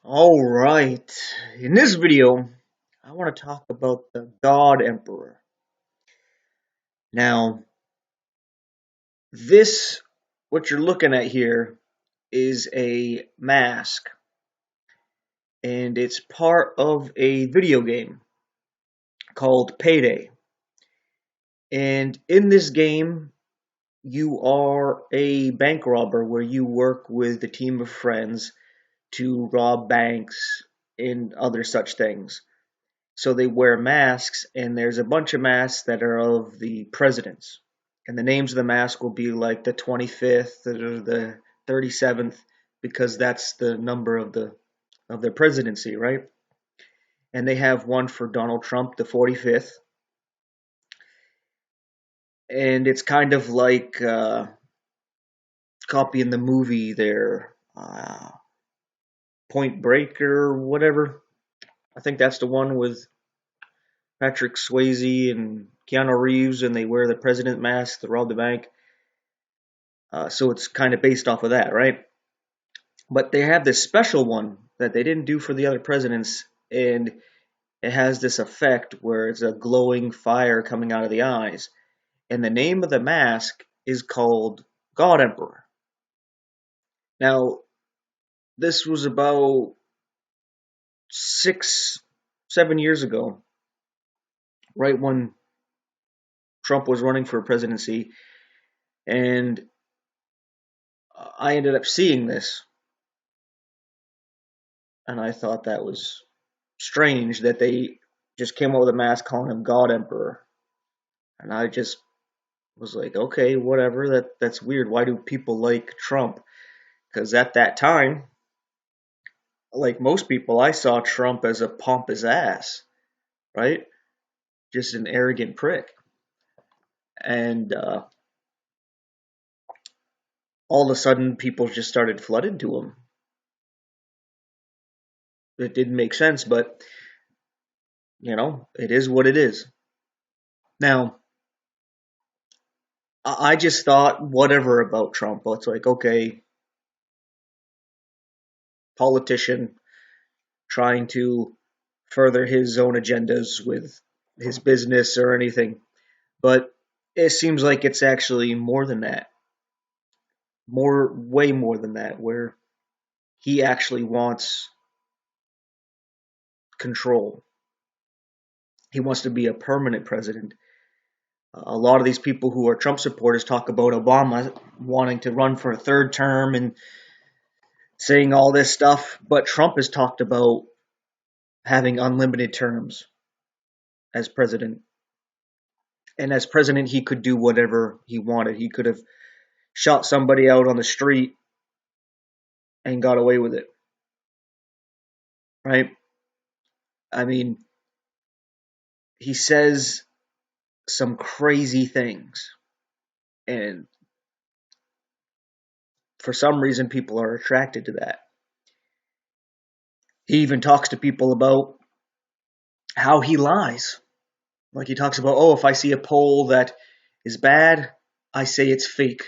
Alright, in this video, I want to talk about the God Emperor. Now, what you're looking at here, is a mask, and it's part of a video game called Payday. And in this game, you are a bank robber where you work with a team of friends to rob banks and other such things. So they wear masks, and there's a bunch of masks that are of the presidents. And the names of the mask will be like the 25th or the 37th, because that's the number of their presidency, right? And they have one for Donald Trump, the 45th. And it's kind of like copying the movie there, Point Break or whatever. I think that's the one with Patrick Swayze and Keanu Reeves, and they wear the president mask to rob the bank. So it's kind of based off of that, right? But they have this special one that they didn't do for the other presidents, and it has this effect where it's a glowing fire coming out of the eyes. And the name of the mask is called God Emperor. Now, this was about 6, 7 years ago, right when Trump was running for presidency, and I ended up seeing this, and I thought that was strange that they just came up with a mask calling him God Emperor. And I just was like, okay, whatever, that's weird. Why do people like Trump? Because at that time, like most people, I saw Trump as a pompous ass, right? Just an arrogant prick. And all of a sudden, people just started flooding to him. It didn't make sense, but, it is what it is. Now, I just thought whatever about Trump. It's like, okay, politician trying to further his own agendas with his business or anything. But it seems like it's actually more than that. Way more than that, where he actually wants control. He wants to be a permanent president. A lot of these people who are Trump supporters talk about Obama wanting to run for a third term and saying all this stuff, but Trump has talked about having unlimited terms as president. And as president, he could do whatever he wanted. He could have shot somebody out on the street and got away with it, right? I mean, he says some crazy things, and for some reason, people are attracted to that. He even talks to people about how he lies. Like he talks about, oh, if I see a poll that is bad, I say it's fake.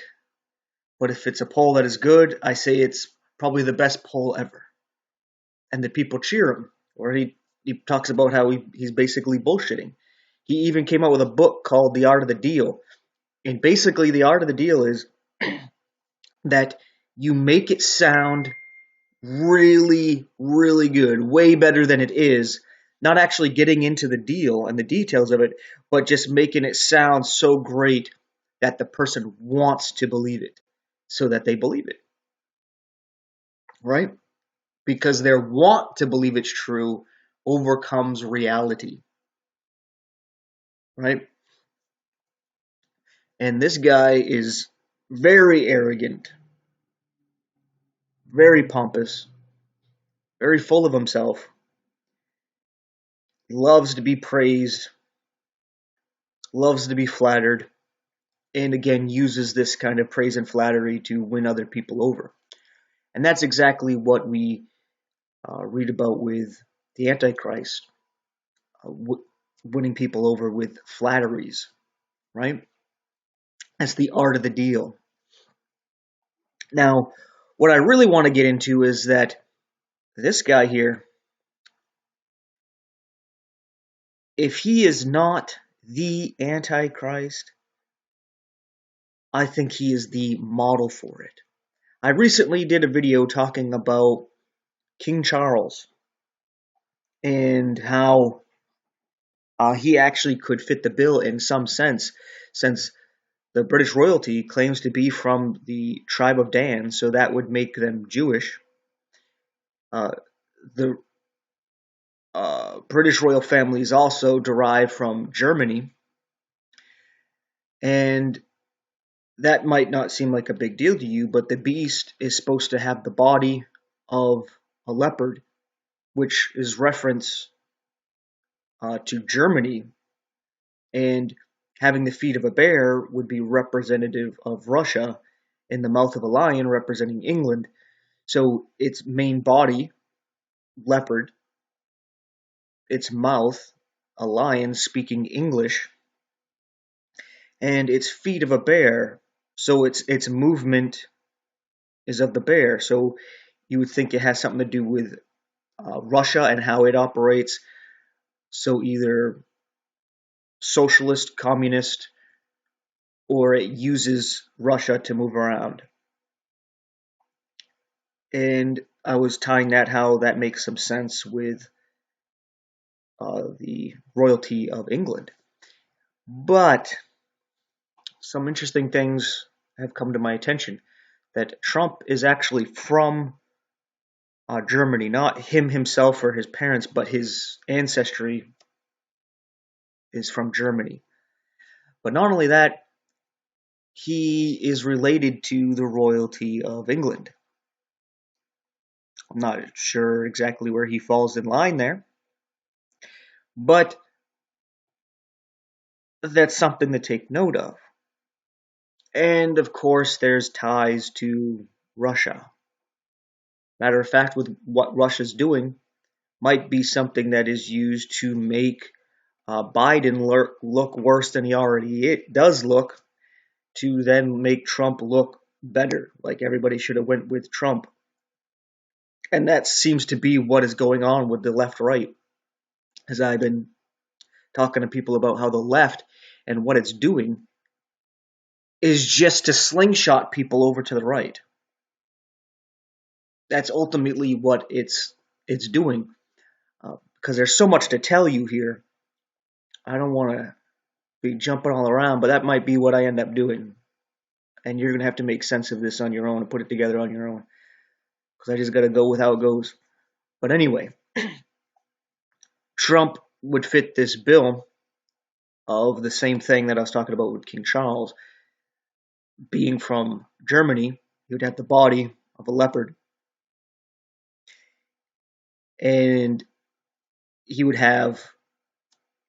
But if it's a poll that is good, I say it's probably the best poll ever. And the people cheer him. Or he talks about how he's basically bullshitting. He even came out with a book called The Art of the Deal. And basically, the art of the deal is that you make it sound really, really good, way better than it is, not actually getting into the deal and the details of it, but just making it sound so great that the person wants to believe it, so that they believe it, right? Because their want to believe it's true overcomes reality, right? And this guy is very arrogant, very pompous, very full of himself. He loves to be praised, loves to be flattered, and again uses this kind of praise and flattery to win other people over. And that's exactly what we read about with the Antichrist, winning people over with flatteries, right? That's the art of the deal. Now, what I really want to get into is that this guy here, if he is not the Antichrist, I think he is the model for it. I recently did a video talking about King Charles and how he actually could fit the bill in some sense, since the British royalty claims to be from the tribe of Dan, so that would make them Jewish. The British royal family is also derived from Germany, and that might not seem like a big deal to you, but the beast is supposed to have the body of a leopard, which is reference to Germany, and having the feet of a bear would be representative of Russia, and the mouth of a lion representing England. So its main body, leopard, its mouth, a lion speaking English, and its feet of a bear. So its movement is of the bear. So you would think it has something to do with Russia and how it operates. So either socialist, communist, or it uses Russia to move around. And I was tying that how that makes some sense with the royalty of England. But some interesting things have come to my attention, that Trump is actually from Germany, not him himself or his parents, but his ancestry is from Germany. But not only that, he is related to the royalty of England. I'm not sure exactly where he falls in line there, but that's something to take note of. And of course, there's ties to Russia. Matter of fact, with what Russia's doing, might be something that is used to make Biden look worse than he already does look, to then make Trump look better. Like everybody should have went with Trump. And that seems to be what is going on with the left-right. As I've been talking to people about how the left and what it's doing is just to slingshot people over to the right. That's ultimately what it's doing. Because there's so much to tell you here. I don't want to be jumping all around, but that might be what I end up doing. And you're going to have to make sense of this on your own and put it together on your own. Because I just got to go with how it goes. But anyway, Trump would fit this bill of the same thing that I was talking about with King Charles. Being from Germany, he would have the body of a leopard. And he would have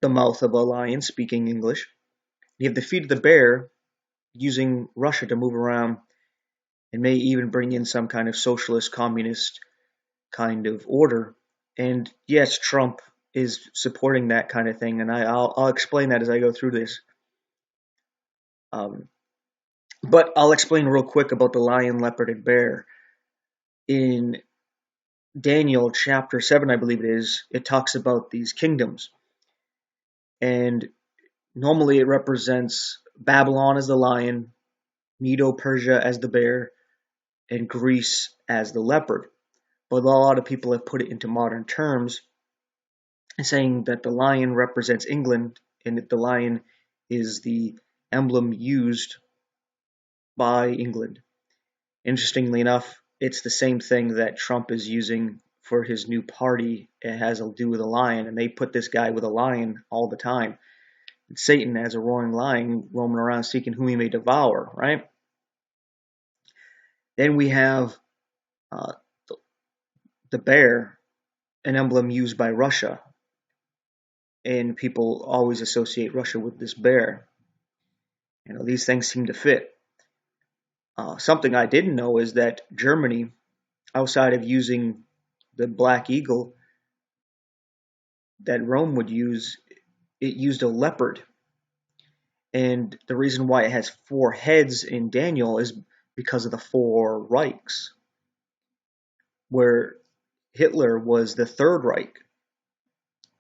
the mouth of a lion speaking English. You have the feet of the bear, using Russia to move around, and may even bring in some kind of socialist, communist kind of order. And yes, Trump is supporting that kind of thing, and I'll explain that as I go through this. But I'll explain real quick about the lion, leopard, and bear. In Daniel chapter 7, I believe it is, it talks about these kingdoms. And normally it represents Babylon as the lion, Medo-Persia as the bear, and Greece as the leopard. But a lot of people have put it into modern terms, saying that the lion represents England and that the lion is the emblem used by England. Interestingly enough, it's the same thing that Trump is using for his new party. It has to do with a lion, and they put this guy with a lion all the time. Satan as a roaring lion roaming around seeking whom he may devour, right? Then we have the bear, an emblem used by Russia, and people always associate Russia with this bear. You know, these things seem to fit. Something I didn't know is that Germany, outside of using the black eagle that Rome would use, it used a leopard. And the reason why it has 4 heads in Daniel is because of the 4 Reichs, where Hitler was the Third Reich.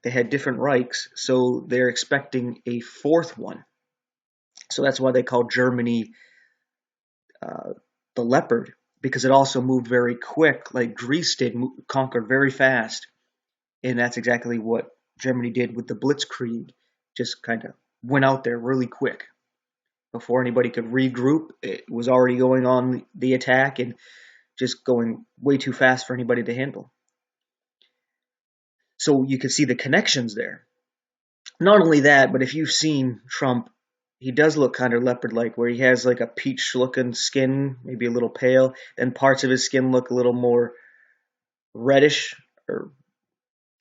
They had different Reichs, so they're expecting a fourth one. So that's why they call Germany uh, the leopard, because it also moved very quick, like Greece did, conquered very fast. And that's exactly what Germany did with the Blitzkrieg. Just kind of went out there really quick. Before anybody could regroup, it was already going on the attack and just going way too fast for anybody to handle. So you can see the connections there. Not only that, but if you've seen Trump, he does look kind of leopard-like, where he has like a peach-looking skin, maybe a little pale, and parts of his skin look a little more reddish or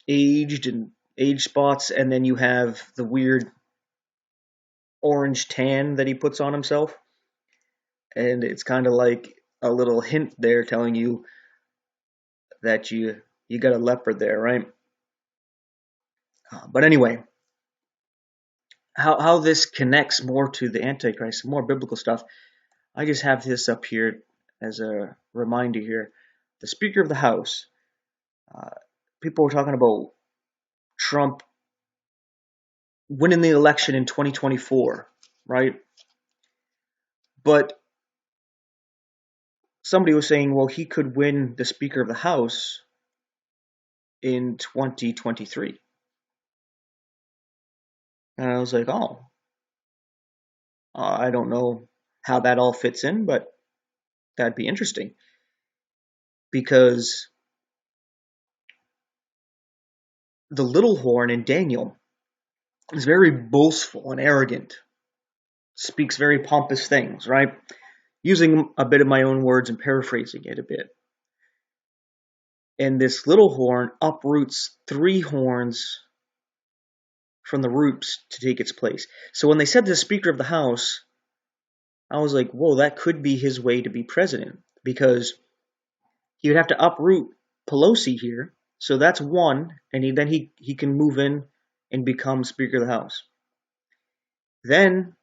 aged and age spots, and then you have the weird orange tan that he puts on himself, and it's kind of like a little hint there telling you that you got a leopard there, right? But anyway, how this connects more to the Antichrist, more biblical stuff. I just have this up here as a reminder here. The Speaker of the House. Uh, People were talking about Trump winning the election in 2024, right? But somebody was saying, well, he could win the Speaker of the House in 2023. And I was like, oh, I don't know how that all fits in, but that'd be interesting. Because the little horn in Daniel is very boastful and arrogant, speaks very pompous things, right? Using a bit of my own words and paraphrasing it a bit. And this little horn uproots 3 horns from the roots to take its place. So when they said the Speaker of the House, I was like, whoa, that could be his way to be president, because he would have to uproot Pelosi here. So that's one, and then he can move in and become Speaker of the House. Then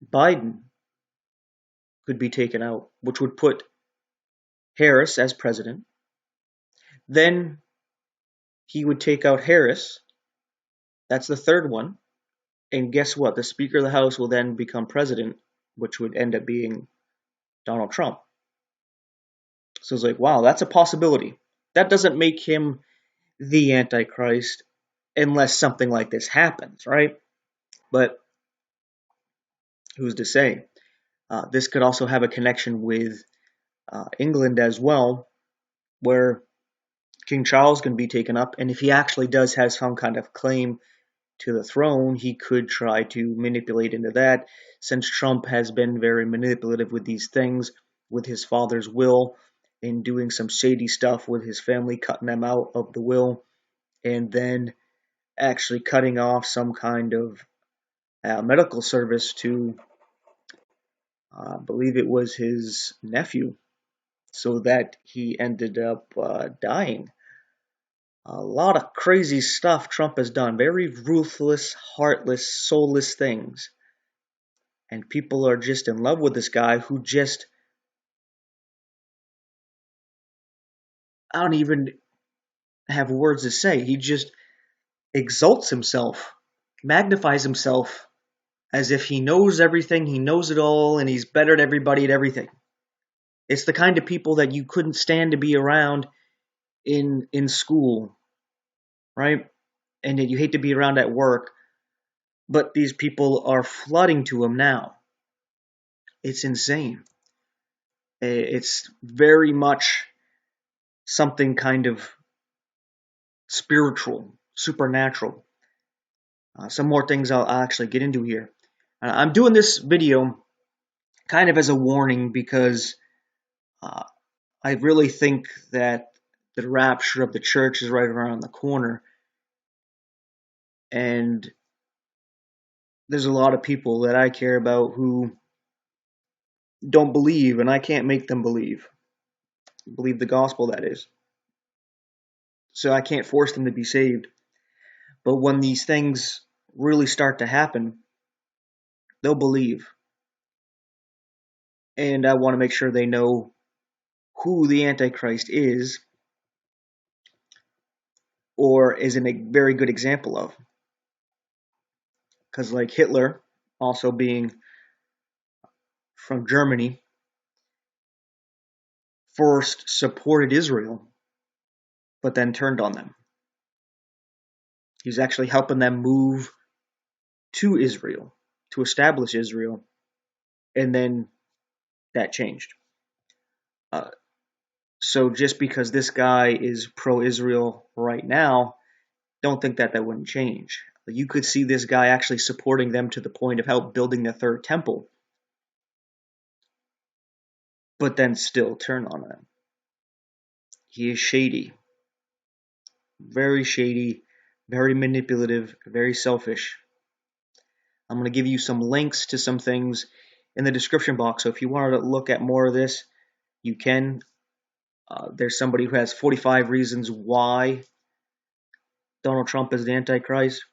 Biden could be taken out, which would put Harris as president. Then he would take out Harris. That's the third one. And guess what? The Speaker of the House will then become president, which would end up being Donald Trump. So it's like, wow, that's a possibility. That doesn't make him the Antichrist unless something like this happens, right? But who's to say? This could also have a connection with England as well, where King Charles can be taken up, and if he actually does have some kind of claim to the throne, he could try to manipulate into that, since Trump has been very manipulative with these things, with his father's will, and doing some shady stuff with his family, cutting them out of the will, and then actually cutting off some kind of medical service to, I believe it was his nephew, so that he ended up dying. A lot of crazy stuff Trump has done. Very ruthless, heartless, soulless things. And people are just in love with this guy who just, I don't even have words to say. He just exalts himself, magnifies himself as if he knows everything, he knows it all, and he's better than everybody at everything. It's the kind of people that you couldn't stand to be around in school, right? And that you hate to be around at work. But these people are flooding to him now. It's insane. It's very much something kind of spiritual, supernatural. Some more things I'll actually get into here. I'm doing this video kind of as a warning, because I really think that the rapture of the church is right around the corner. And there's a lot of people that I care about who don't believe, and I can't make them believe the gospel, that is. So I can't force them to be saved. But when these things really start to happen, they'll believe. And I want to make sure they know who the Antichrist is, or is a very good example of. Because like Hitler, also being from Germany, first supported Israel, but then turned on them. He was actually helping them move to Israel, to establish Israel, and then that changed. So just because this guy is pro-Israel right now, don't think that wouldn't change. You could see this guy actually supporting them to the point of help building the third temple, but then still turn on them. He is shady, very manipulative, very selfish. I'm going to give you some links to some things in the description box. So if you wanted to look at more of this, you can. There's somebody who has 45 reasons why Donald Trump is the Antichrist.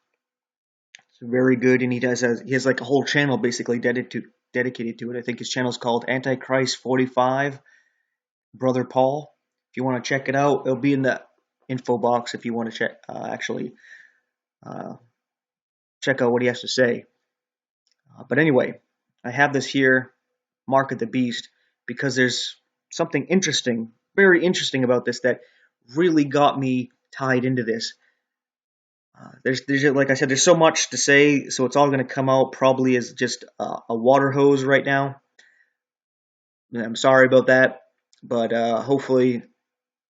It's very good, and he has like a whole channel basically dedicated to it. I think his channel is called Antichrist 45, Brother Paul. If you want to check it out, it'll be in the info box if you want to check check out what he has to say. But anyway, I have this here, Mark of the Beast, because there's something interesting, very interesting about this that really got me tied into this. There's like I said, there's so much to say, so it's all going to come out probably as just a water hose right now. I'm sorry about that, but hopefully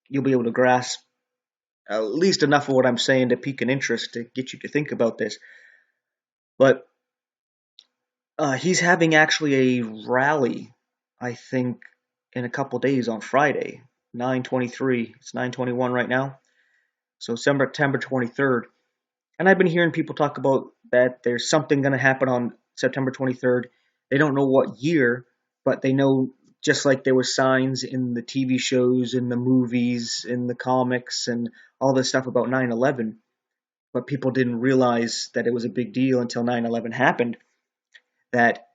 you'll be able to grasp at least enough of what I'm saying to pique an interest to get you to think about this. But he's having actually a rally, I think, in a couple days on Friday, 9/23. It's 9/21 right now, so September 23rd. And I've been hearing people talk about that there's something going to happen on September 23rd. They don't know what year, but they know, just like there were signs in the TV shows, in the movies, in the comics, and all this stuff about 9/11, but people didn't realize that it was a big deal until 9/11 happened, that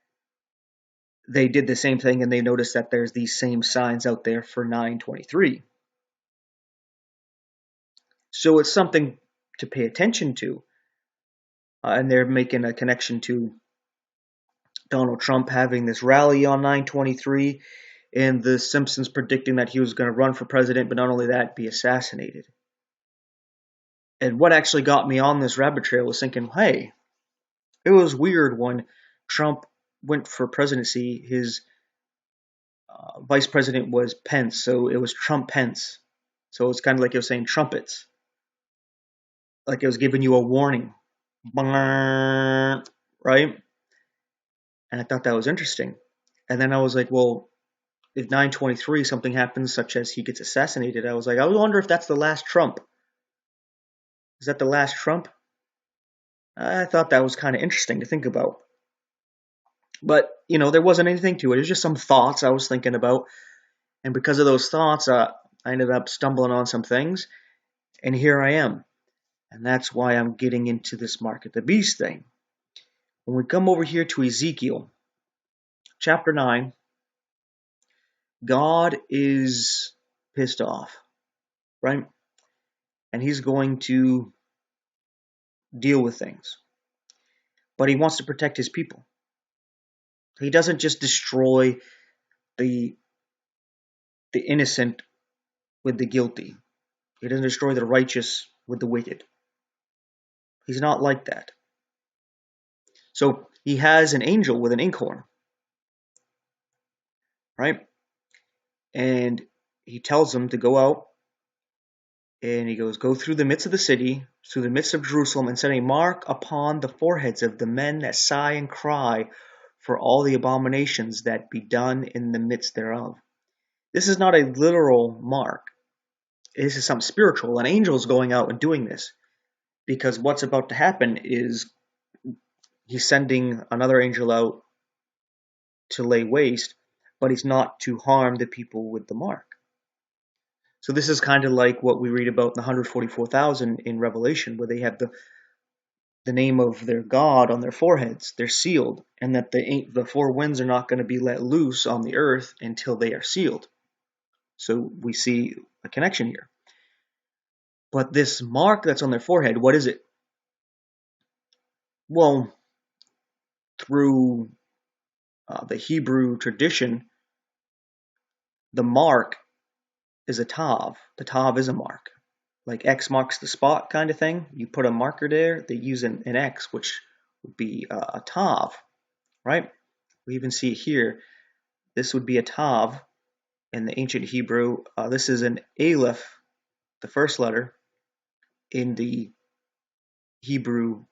they did the same thing and they noticed that there's these same signs out there for 9/23. So it's something to pay attention to. And they're making a connection to Donald Trump having this rally on 9/23 and the Simpsons predicting that he was going to run for president, but not only that, be assassinated. And what actually got me on this rabbit trail was thinking, hey, it was weird when Trump went for presidency, his vice president was Pence, so it was Trump Pence. So it's kind of like it was saying trumpets, like it was giving you a warning, right? And I thought that was interesting. And then I was like, well, if 9/23 something happens, such as he gets assassinated, I was like, I wonder if that's the last Trump. Is that the last Trump? I thought that was kind of interesting to think about. But, there wasn't anything to it. It was just some thoughts I was thinking about. And because of those thoughts, I ended up stumbling on some things. And here I am. And that's why I'm getting into this Mark of the Beast thing. When we come over here to Ezekiel, chapter 9, God is pissed off, right? And he's going to deal with things. But he wants to protect his people. He doesn't just destroy the innocent with the guilty. He doesn't destroy the righteous with the wicked. He's not like that. So he has an angel with an inkhorn, right? And he tells them to go out, and he goes, go through the midst of the city, through the midst of Jerusalem, and set a mark upon the foreheads of the men that sigh and cry for all the abominations that be done in the midst thereof. This is not a literal mark. This is something spiritual. An angel is going out and doing this, because what's about to happen is he's sending another angel out to lay waste, but he's not to harm the people with the mark. So this is kind of like what we read about in the 144,000 in Revelation, where they have the name of their God on their foreheads. They're sealed, and that the four winds are not going to be let loose on the earth until they are sealed. So we see a connection here. But this mark that's on their forehead, what is it? Well, through the Hebrew tradition, the mark is a tav. The tav is a mark. Like X marks the spot kind of thing. You put a marker there, they use an X, which would be a tav, right? We even see it here. This would be a tav in the ancient Hebrew. This is an aleph, the first letter, in the Hebrew,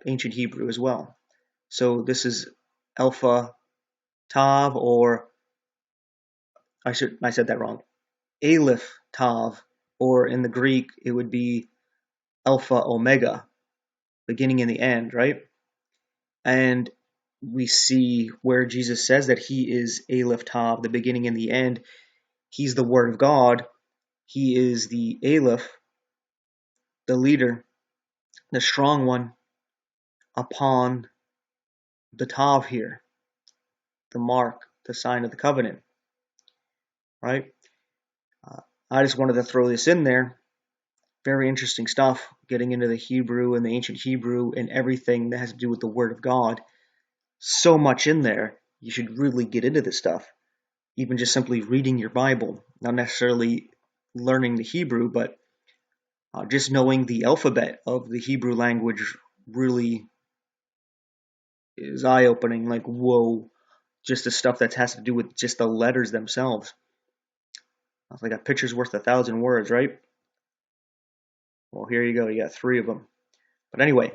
ancient Hebrew as well. So this is alpha tav, or I said that wrong. Aleph tav, or in the Greek it would be alpha omega, beginning and the end, right? And we see where Jesus says that he is Aleph Tav, the beginning and the end. He's the Word of God. He is the Aleph, the leader, the strong one upon the Tav here, the mark, the sign of the covenant, right? I just wanted to throw this in there. Very interesting stuff, getting into the Hebrew and the ancient Hebrew and everything that has to do with the Word of God. So much in there. You should really get into this stuff. Even just simply reading your Bible, not necessarily learning the Hebrew, but just knowing the alphabet of the Hebrew language really is eye-opening. Like, whoa, just the stuff that has to do with just the letters themselves. It's like a picture's worth 1,000 words, right? Well, here you go. You got 3 of them. But anyway,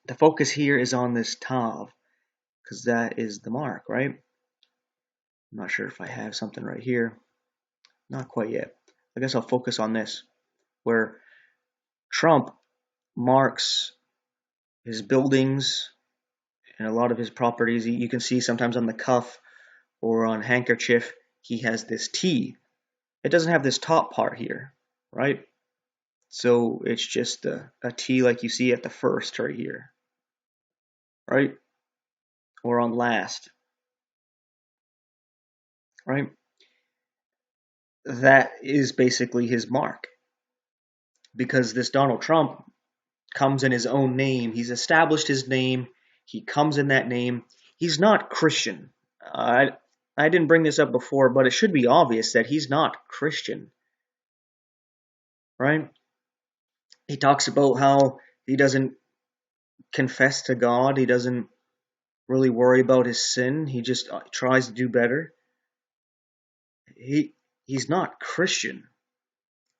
the focus here is on this Tav, because that is the mark, right? I'm not sure if I have something right here. Not quite yet. I guess I'll focus on this, where Trump marks his buildings and a lot of his properties. You can see sometimes on the cuff or on handkerchief, he has this T. It doesn't have this top part here, right? So it's just a T like you see at the first right here, right? Or on last, right? That is basically his mark. Because this Donald Trump comes in his own name. He's established his name. He comes in that name. He's not Christian. I didn't bring this up before, but it should be obvious that he's not Christian, right? He talks about how he doesn't confess to God. He doesn't really worry about his sin. He just tries to do better. He's not Christian.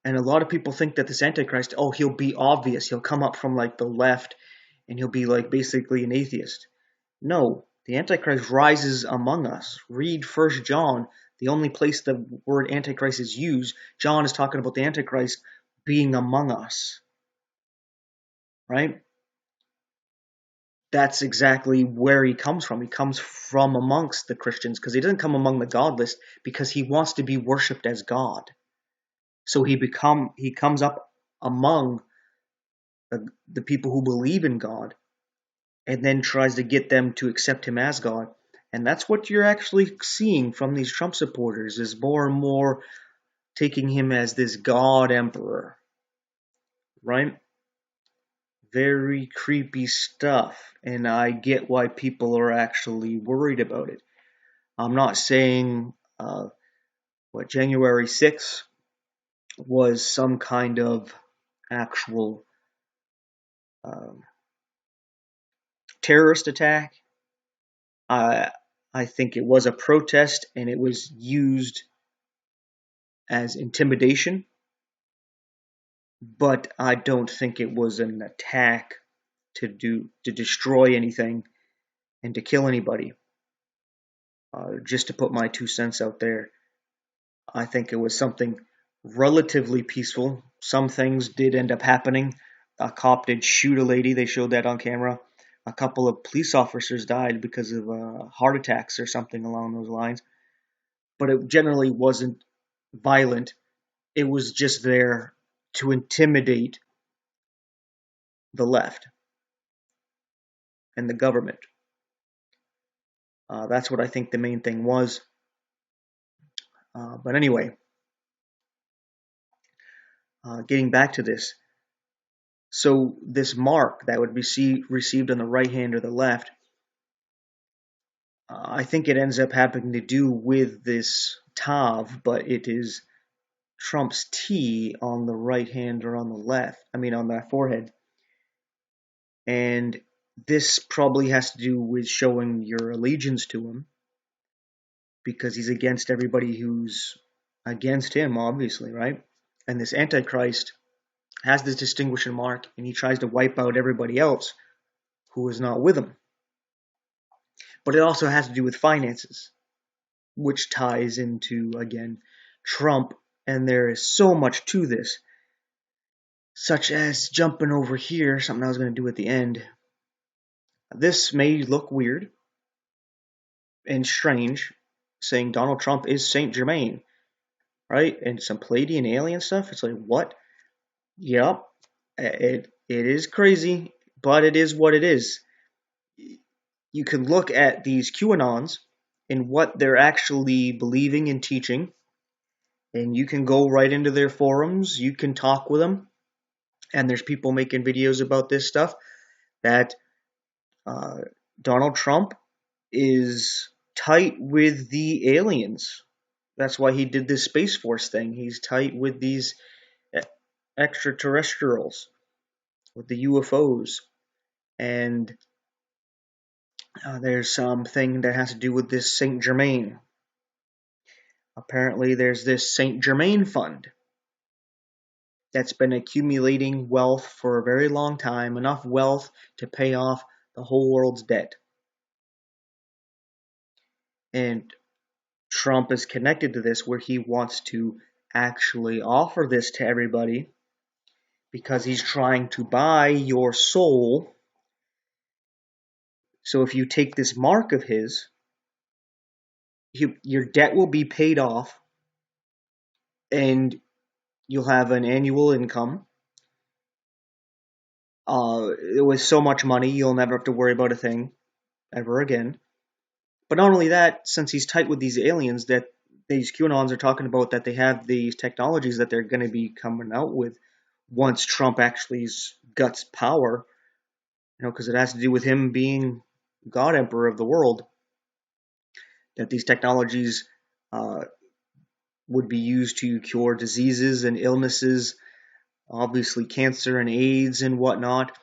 And a lot of people think that this Antichrist, oh, he'll be obvious. He'll come up from like the left and he'll be like basically an atheist. No, the Antichrist rises among us. Read 1 John, the only place the word Antichrist is used. John is talking about the Antichrist being among us, right? That's exactly where he comes from. He comes from amongst the Christians because he doesn't come among the godless because he wants to be worshipped as God. So he comes up among the people who believe in God and then tries to get them to accept him as God. And that's what you're actually seeing from these Trump supporters, is more and more taking him as this God emperor, right? Very creepy stuff, and I get why people are actually worried about it. I'm not saying what January 6th was some kind of actual terrorist attack. I think it was a protest, and it was used as intimidation, but I don't think it was an attack to destroy anything and to kill anybody. Just to put my 2 cents out there, I think it was something relatively peaceful. Some things did end up happening. A cop did shoot a lady. They showed that on camera. A couple of police officers died because of heart attacks or something along those lines. But it generally wasn't violent. It was just there to intimidate the left and the government. That's what I think the main thing was. But anyway, getting back to this, so this mark that would be received on the right hand or the left, I think it ends up having to do with this Tav, but it is Trump's T on the right hand or on the left. I mean, on the forehead. And this probably has to do with showing your allegiance to him, because he's against everybody who's against him, obviously, right? And this Antichrist has this distinguishing mark, and he tries to wipe out everybody else who is not with him. But it also has to do with finances, which ties into, again, Trump. And there is so much to this, such as jumping over here, something I was going to do at the end. This may look weird and strange, saying Donald Trump is Saint Germain, right? And some Palladian alien stuff. It's like, what? Yep, it is crazy, but it is what it is. You can look at these QAnons and what they're actually believing and teaching, and you can go right into their forums. You can talk with them, and there's people making videos about this stuff, that Donald Trump is tight with the aliens. That's why he did this Space Force thing. He's tight with these extraterrestrials, with the UFOs. And there's something that has to do with this Saint Germain. Apparently there's this Saint Germain fund that's been accumulating wealth for a very long time, enough wealth to pay off the whole world's debt. And Trump is connected to this, where he wants to actually offer this to everybody, because he's trying to buy your soul. So if you take this mark of his, your debt will be paid off, and you'll have an annual income. With so much money, you'll never have to worry about a thing ever again. But not only that, since he's tight with these aliens, that these QAnons are talking about, that they have these technologies that they're going to be coming out with once Trump actually guts power, because it has to do with him being God Emperor of the world, that these technologies would be used to cure diseases and illnesses, obviously cancer and AIDS and whatnot,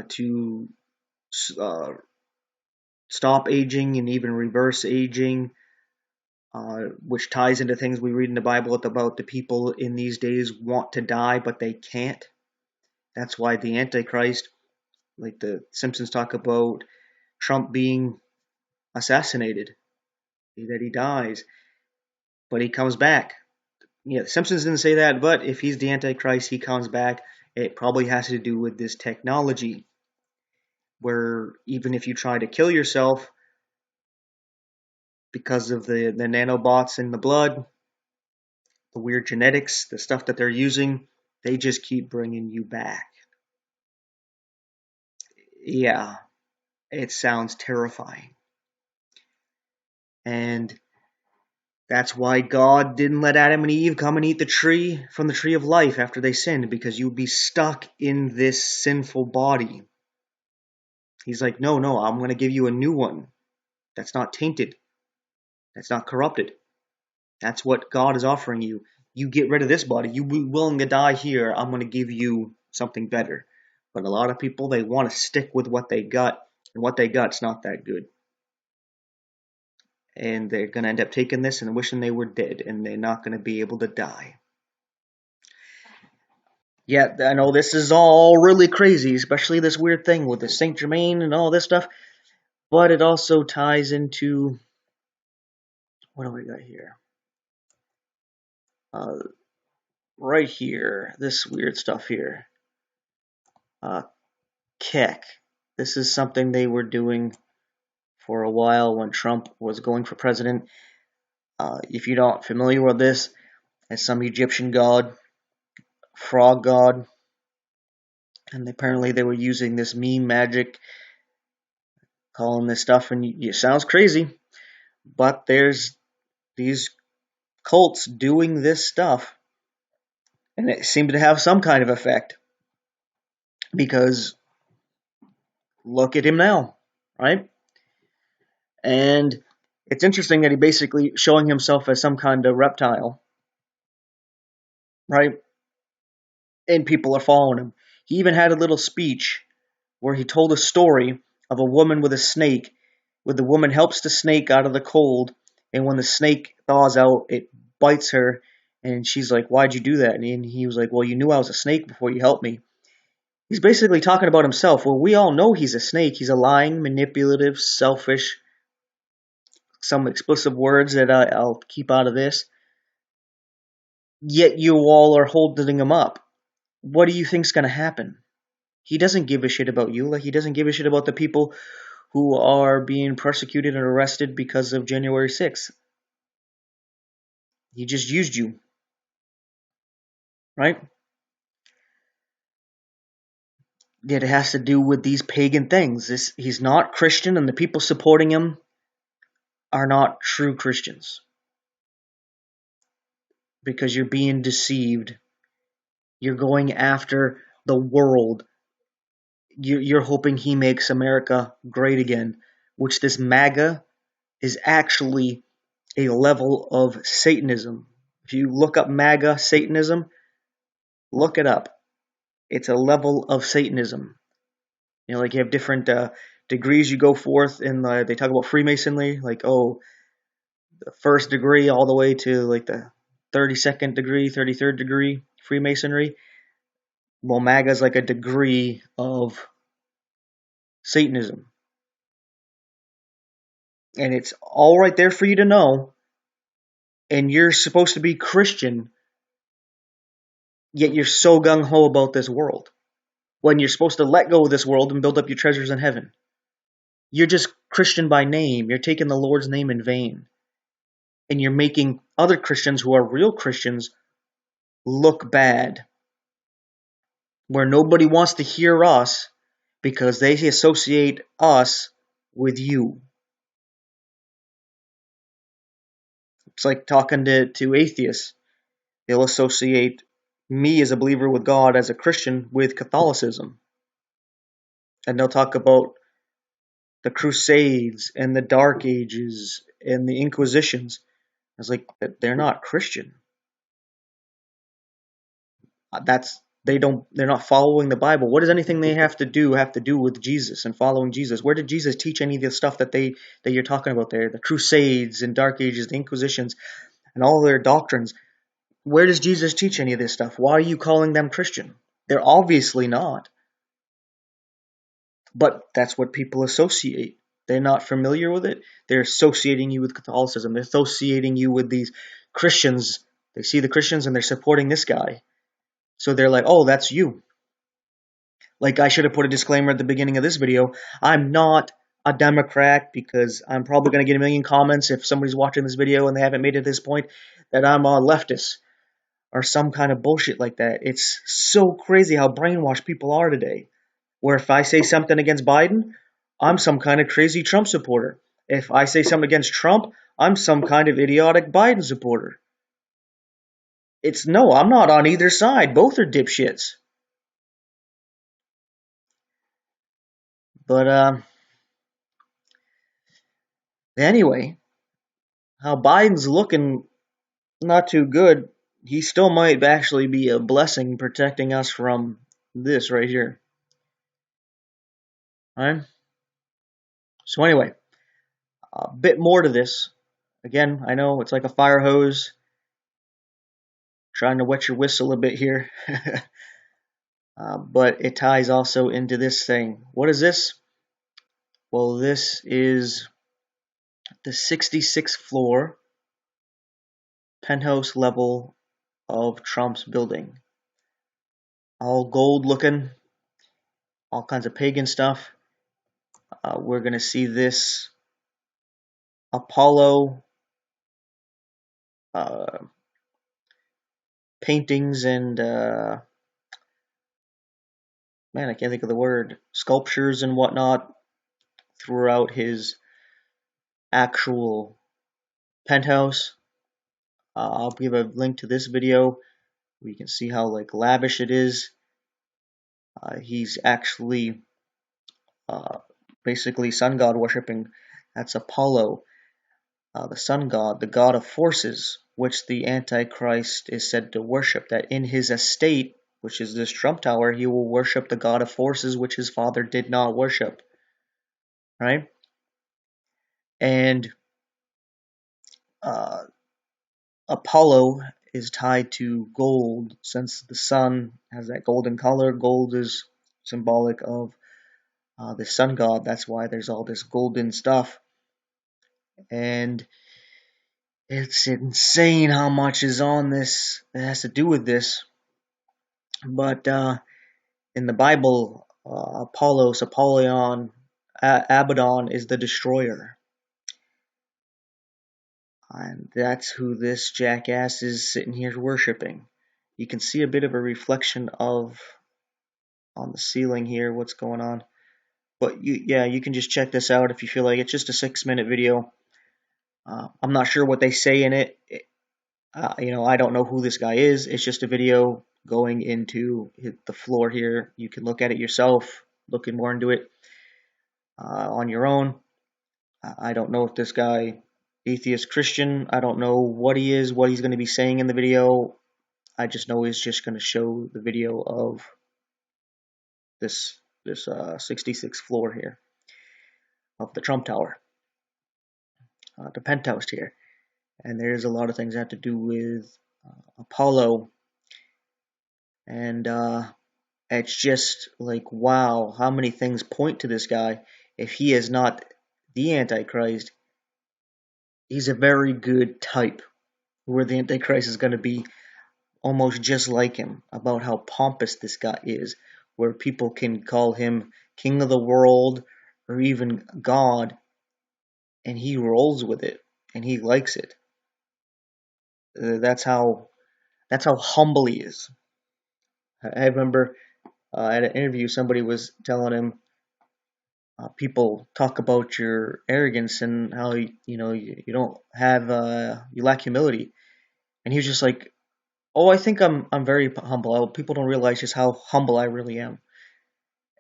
to stop aging and even reverse aging, which ties into things we read in the Bible about the people in these days want to die, but they can't. That's why the Antichrist, like the Simpsons talk about Trump being assassinated, that he dies, but he comes back. Yeah, the Simpsons didn't say that, but if he's the Antichrist, he comes back. It probably has to do with this technology, where even if you try to kill yourself because of the nanobots in the blood, the weird genetics, the stuff that they're using, they just keep bringing you back. Yeah, it sounds terrifying. And that's why God didn't let Adam and Eve come and eat the tree from the tree of life after they sinned, because you'd be stuck in this sinful body. He's like, no, I'm going to give you a new one that's not tainted, that's not corrupted. That's what God is offering you. You get rid of this body. You be willing to die here. I'm going to give you something better. But a lot of people, they want to stick with what they got, and what they got's not that good. And they're going to end up taking this and wishing they were dead, and they're not going to be able to die. Yeah, I know this is all really crazy, especially this weird thing with the Saint Germain and all this stuff. But it also ties into, what do we got here? Right here, this weird stuff here. Keck. This is something they were doing for a while when Trump was going for president. If you're not familiar with this, it's some Egyptian god, frog god, and apparently they were using this mean magic, calling this stuff, and it sounds crazy, but there's these cults doing this stuff, And it seemed to have some kind of effect, because look at him now, right? And it's interesting that he basically showing himself as some kind of reptile, right? And people are following him. He even had a little speech where he told a story of a woman with a snake, where the woman helps the snake out of the cold, and when the snake thaws out, it bites her, and she's like, "Why'd you do that?" And he was like, "Well, you knew I was a snake before you helped me." He's basically talking about himself. Well, we all know he's a snake. He's a lying, manipulative, selfish, some explicit words that I'll keep out of this. Yet you all are holding him up. What do you think's going to happen? He doesn't give a shit about you. Like, he doesn't give a shit about the people who are being persecuted and arrested because of January 6th. He just used you. Right? Yet it has to do with these pagan things. He's not Christian, and the people supporting him are not true Christians. Because you're being deceived. You're going after the world. You're hoping he makes America great again, which this MAGA is actually a level of Satanism. If you look up MAGA Satanism, look it up. It's a level of Satanism. You know, like you have different degrees you go forth, and they talk about Freemasonry, like, oh, the first degree all the way to like the 32nd degree, 33rd degree Freemasonry. Well, MAGA is like a degree of Satanism. And it's all right there for you to know. And you're supposed to be Christian, yet you're so gung-ho about this world. When you're supposed to let go of this world and build up your treasures in heaven. You're just Christian by name. You're taking the Lord's name in vain. And you're making other Christians who are real Christians look bad. Where nobody wants to hear us because they associate us with you. It's like talking to atheists. They'll associate me as a believer with God, as a Christian, with Catholicism. And they'll talk about the Crusades and the Dark Ages and the Inquisitions. I was like, they're not Christian. They're not following the Bible. What does anything they have to do with Jesus and following Jesus? Where did Jesus teach any of the stuff that you're talking about there? The Crusades and Dark Ages, the Inquisitions, and all their doctrines. Where does Jesus teach any of this stuff? Why are you calling them Christian? They're obviously not. But that's what people associate. They're not familiar with it. They're associating you with Catholicism. They're associating you with these Christians. They see the Christians and they're supporting this guy. So they're like, oh, that's you. Like, I should have put a disclaimer at the beginning of this video. I'm not a Democrat, because I'm probably going to get a million comments if somebody's watching this video and they haven't made it to this point that I'm a leftist or some kind of bullshit like that. It's so crazy how brainwashed people are today. Where if I say something against Biden, I'm some kind of crazy Trump supporter. If I say something against Trump, I'm some kind of idiotic Biden supporter. No, I'm not on either side. Both are dipshits. But anyway, how Biden's looking not too good, he still might actually be a blessing protecting us from this right here. Alright? So anyway, a bit more to this. Again, I know it's like a fire hose. Trying to wet your whistle a bit here. But it ties also into this thing. What is this? Well, this is the 66th floor penthouse level of Trump's building. All gold looking, all kinds of pagan stuff. We're going to see this Apollo paintings and, man, I can't think of the word, sculptures and whatnot throughout his actual penthouse. I'll give a link to this video We can see how like lavish it is. He's actually basically sun god worshipping. That's Apollo, the sun god, the god of forces, which the Antichrist is said to worship. That in his estate, which is this Trump Tower, he will worship the god of forces, which his father did not worship. Right? And uh, Apollo is tied to gold, since the sun has that golden color. Gold is symbolic of the sun god. That's why there's all this golden stuff. And it's insane how much is on this that has to do with this. But in the Bible, Apollyon, Abaddon is the destroyer. And that's who this jackass is sitting here worshiping. You can see a bit of a reflection of on the ceiling here what's going on. But you can just check this out if you feel like it's just a 6-minute video. I'm not sure what they say in it. I don't know who this guy is. It's just a video going into the floor here. You can look at it yourself, looking more into it on your own. I don't know if this guy, atheist Christian, I don't know what he is, what he's going to be saying in the video. I just know he's just going to show the video of this 66th floor here of the Trump Tower, the penthouse here. And there's a lot of things that have to do with Apollo. And it's just like, wow, how many things point to this guy. If he is not the Antichrist, he's a very good type where the Antichrist is going to be almost just like him, about how pompous this guy is, where people can call him king of the world or even God, and he rolls with it, and he likes it. That's how humble he is. I remember at an interview, somebody was telling him, people talk about your arrogance and how you don't have you lack humility, and he was just like, "Oh, I think I'm very humble. People don't realize just how humble I really am."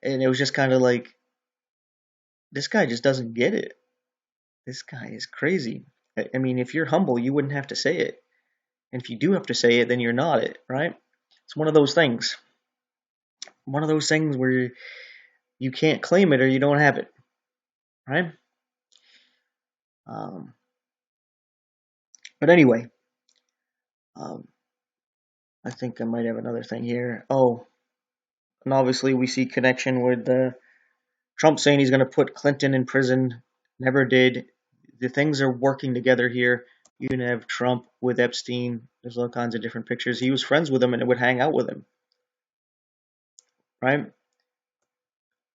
And it was just kind of like, this guy just doesn't get it. This guy is crazy. I mean, if you're humble, you wouldn't have to say it, and if you do have to say it, then you're not it, right? It's one of those things. One of those things where you can't claim it or you don't have it, right? Um, but anyway, um, I think I might have another thing here. Oh, and obviously we see connection with Trump saying he's going to put Clinton in prison. Never did. The things are working together here. You can have Trump with Epstein. There's all kinds of different pictures. He was friends with him and would hang out with him, right?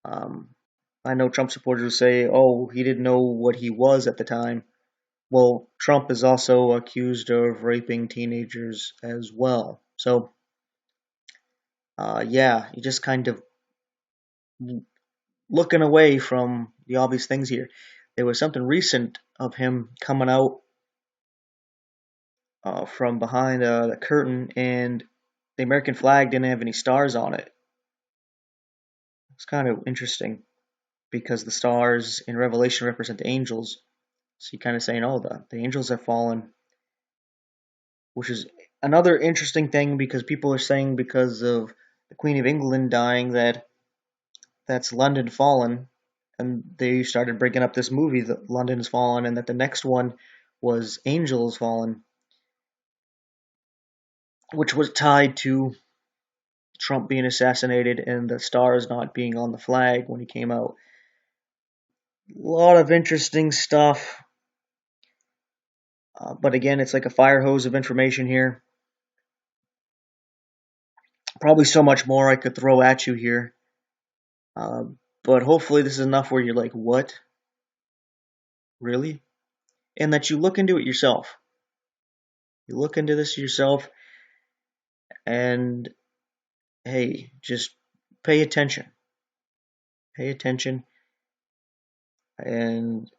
Um, I know Trump supporters will say, "Oh, he didn't know what he was at the time." Well, Trump is also accused of raping teenagers as well. So, yeah, you just kind of looking away from the obvious things here. There was something recent of him coming out from behind the curtain, and the American flag didn't have any stars on it. It's kind of interesting because the stars in Revelation represent the angels. So you're kind of saying, oh, the angels have fallen, which is another interesting thing because people are saying because of the Queen of England dying that's London fallen, and they started breaking up this movie that London has fallen, and that the next one was Angels Fallen, which was tied to Trump being assassinated and the stars not being on the flag when he came out. A lot of interesting stuff, but again, it's like a fire hose of information here. Probably so much more I could throw at you here, uh, but hopefully this is enough where you're like, what? Really? And that you look into it yourself. You look into this yourself, and hey, just pay attention. Pay attention and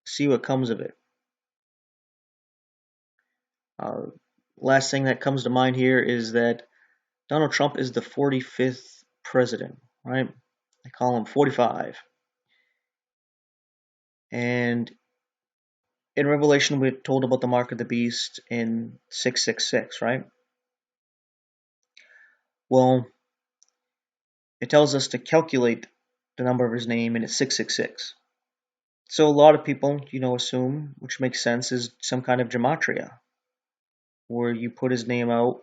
see what comes of it. Uh, last thing that comes to mind here is that Donald Trump is the 45th president, right? They call him 45. And in Revelation, we're told about the mark of the beast in 666, right? Well, it tells us to calculate the number of his name, and it's 666. So a lot of people, assume, which makes sense, is some kind of gematria, where you put his name out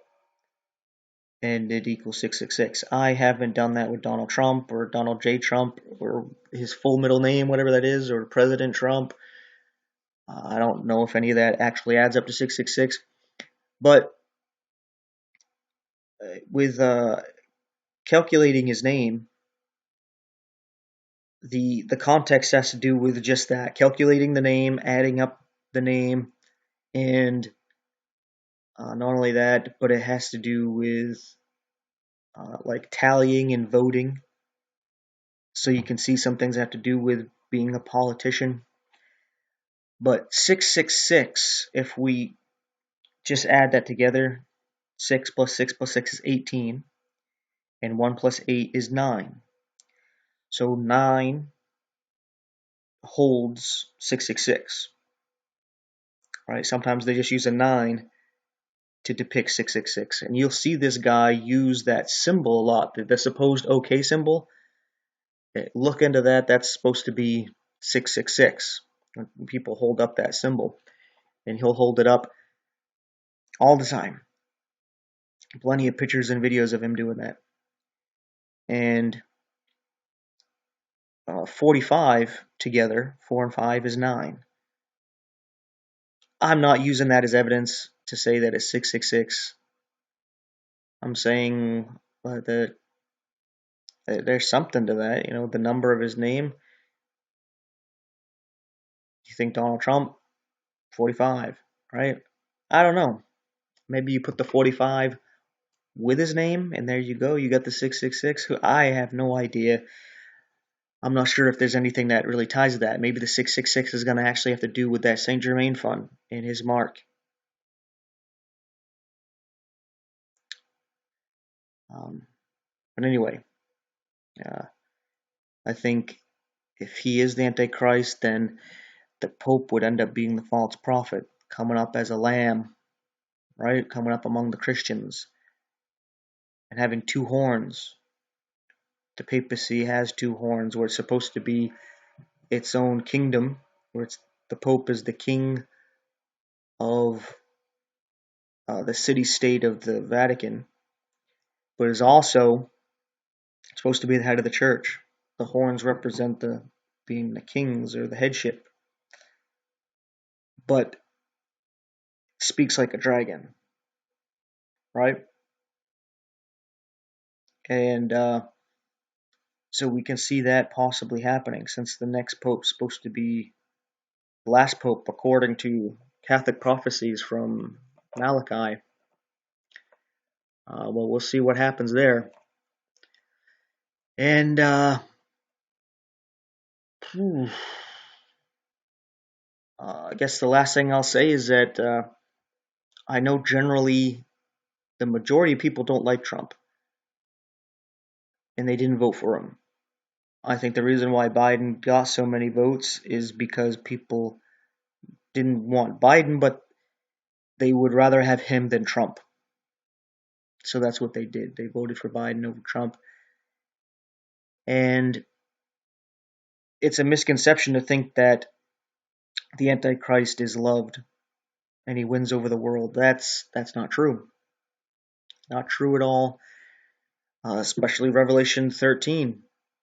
and it equals 666. I haven't done that with Donald Trump or Donald J. Trump or his full middle name, whatever that is, or President Trump. I don't know if any of that actually adds up to 666. But with calculating his name, the context has to do with just that, calculating the name, adding up the name, and not only that, but it has to do with like tallying and voting. So you can see some things have to do with being a politician. But 666, if we just add that together, 6 plus 6 plus 6 is 18, and 1 plus 8 is 9. So 9 holds 666. Right? Sometimes they just use a 9 to depict 666. And you'll see this guy use that symbol a lot, the supposed OK symbol. Look into that. That's supposed to be 666. People hold up that symbol, and he'll hold it up all the time. Plenty of pictures and videos of him doing that. And 45 together, 4 and 5 is 9. I'm not using that as evidence to say that it's 666. I'm saying that there's something to that. The number of his name. You think Donald Trump, 45, right? I don't know. Maybe you put the 45 with his name, and there you go. You got the 666. I have no idea. I'm not sure if there's anything that really ties to that. Maybe the 666 is going to actually have to do with that Saint Germain fund and his mark. But anyway, I think if he is the Antichrist, then the Pope would end up being the false prophet, coming up as a lamb, right? Coming up among the Christians and having 2 horns. The papacy has 2 horns, where it's supposed to be its own kingdom, where the Pope is the king of the city-state of the Vatican, but is also supposed to be the head of the church. The horns represent being the kings or the headship, but speaks like a dragon, right? And so we can see that possibly happening, since the next pope's supposed to be the last pope, according to Catholic prophecies from Malachi. Well, we'll see what happens there. And I guess the last thing I'll say is that I know generally the majority of people don't like Trump, and they didn't vote for him. I think the reason why Biden got so many votes is because people didn't want Biden, but they would rather have him than Trump. So that's what they did. They voted for Biden over Trump. And it's a misconception to think that the Antichrist is loved and he wins over the world. That's not true. Not true at all. Especially Revelation 13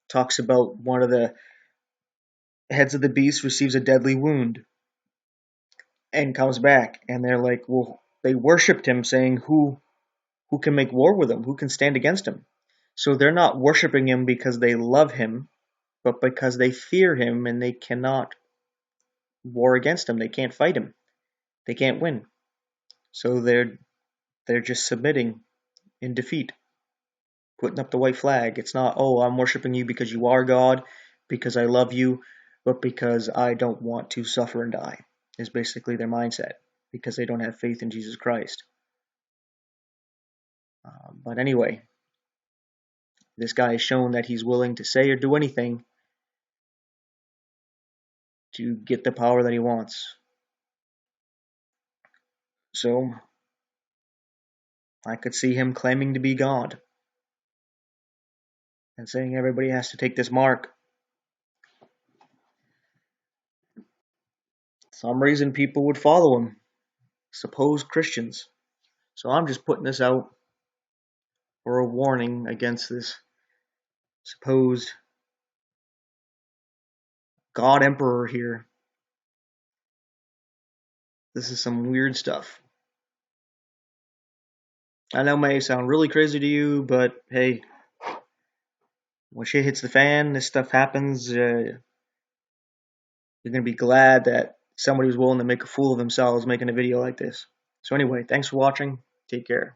talks about one of the heads of the beast receives a deadly wound and comes back. And they're like, well, they worshipped him, saying, who can make war with him? Who can stand against him? So they're not worshiping him because they love him, but because they fear him and they cannot war against him. They can't fight him. They can't win. So they're just submitting in defeat, putting up the white flag. It's not, oh, I'm worshiping you because you are God, because I love you, but because I don't want to suffer and die, is basically their mindset, because they don't have faith in Jesus Christ. But anyway, this guy has shown that he's willing to say or do anything to get the power that he wants. So, I could see him claiming to be God and saying everybody has to take this mark. Some reason people would follow him, supposed Christians. So I'm just putting this out for a warning against this supposed God Emperor here. This is some weird stuff. I know it may sound really crazy to you, but hey, when shit hits the fan, this stuff happens. You're going to be glad that somebody was willing to make a fool of themselves making a video like this. So anyway, thanks for watching. Take care.